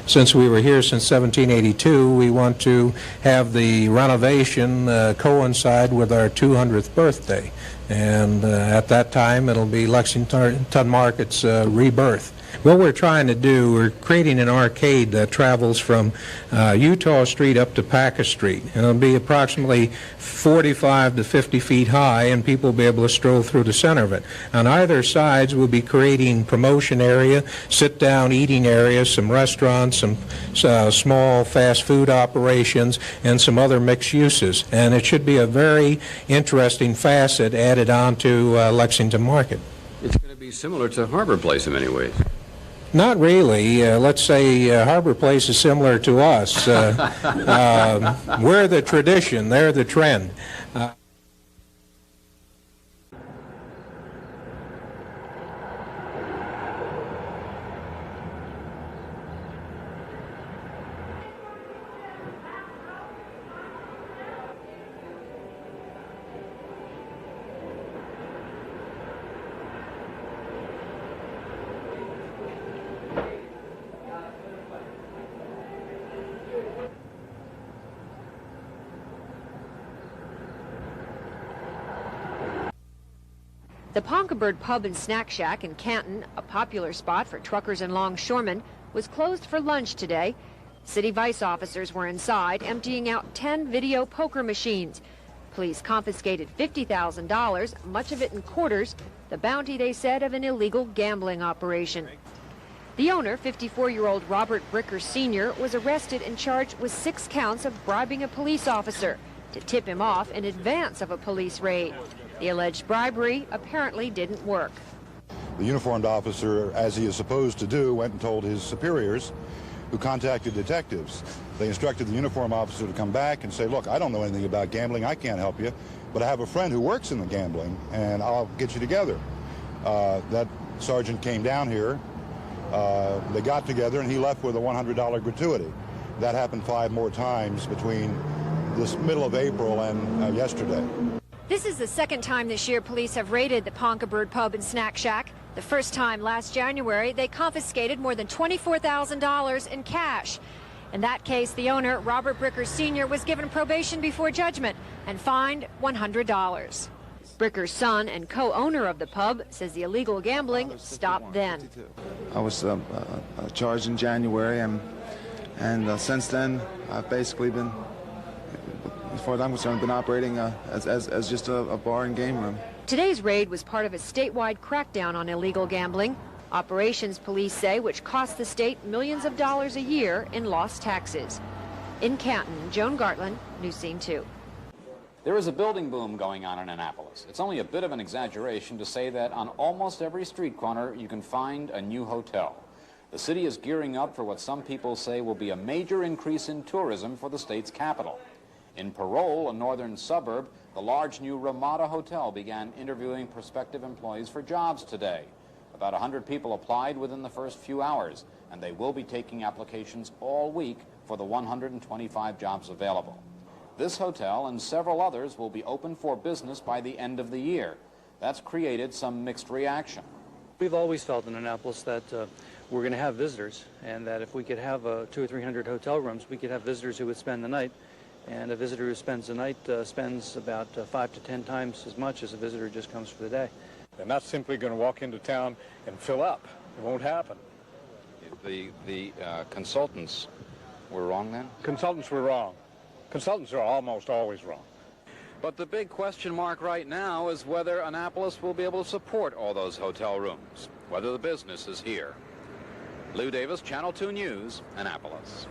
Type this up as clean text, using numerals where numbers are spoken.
since we were here since 1782, we want to have the renovation coincide with our 200th birthday. And at that time, it'll be Lexington Market's rebirth. What we're trying to do, we're creating an arcade that travels from Utah Street up to Packer Street. And it'll be approximately 45 to 50 feet high, and people will be able to stroll through the center of it. On either sides, we'll be creating promotion area, sit-down eating areas, some restaurants, some small fast food operations, and some other mixed uses. And it should be a very interesting facet added on to Lexington Market. It's going to be similar to Harbor Place in many ways. Not really. Let's say Harbor Place is similar to us. We're the tradition, they're the trend. The Ponkabird Pub and Snack Shack in Canton, a popular spot for truckers and longshoremen, was closed for lunch today. City vice officers were inside, emptying out 10 video poker machines. Police confiscated $50,000, much of it in quarters, the bounty, they said, of an illegal gambling operation. The owner, 54-year-old Robert Bricker Sr., was arrested and charged with 6 counts of bribing a police officer to tip him off in advance of a police raid. The alleged bribery apparently didn't work. The uniformed officer, as he is supposed to do, went and told his superiors, who contacted detectives. They instructed the uniformed officer to come back and say, look, I don't know anything about gambling, I can't help you, but I have a friend who works in the gambling, and I'll get you together. That sergeant came down here, they got together, and he left with a $100 gratuity. That happened 5 more times between this middle of April and yesterday. This is the second time this year police have raided the Ponkabird Pub and Snack Shack. The first time last January, they confiscated more than $24,000 in cash. In that case, the owner, Robert Bricker Sr., was given probation before judgment and fined $100. Bricker's son and co-owner of the pub says the illegal gambling stopped then. I was charged in January, and since then, I've basically been, as far as I'm concerned, been operating as just a bar and game room. Today's raid was part of a statewide crackdown on illegal gambling. Operations, police say, which cost the state millions of dollars a year in lost taxes. In Canton, Joan Gartland, News Scene 2. There is a building boom going on in Annapolis. It's only a bit of an exaggeration to say that on almost every street corner you can find a new hotel. The city is gearing up for what some people say will be a major increase in tourism for the state's capital. In Parole, a northern suburb, the large new Ramada Hotel began interviewing prospective employees for jobs today. About 100 people applied within the first few hours, and they will be taking applications all week for the 125 jobs available. This hotel and several others will be open for business by the end of the year. That's created some mixed reaction. We've always felt in Annapolis that we're going to have visitors, and that if we could have 200 or 300 hotel rooms, we could have visitors who would spend the night. And a visitor who spends the night spends about 5 to 10 times as much as a visitor who just comes for the day. They're not simply going to walk into town and fill up. It won't happen. The consultants were wrong then? Consultants were wrong. Consultants are almost always wrong. But the big question mark right now is whether Annapolis will be able to support all those hotel rooms, whether the business is here. Lou Davis, Channel 2 News, Annapolis.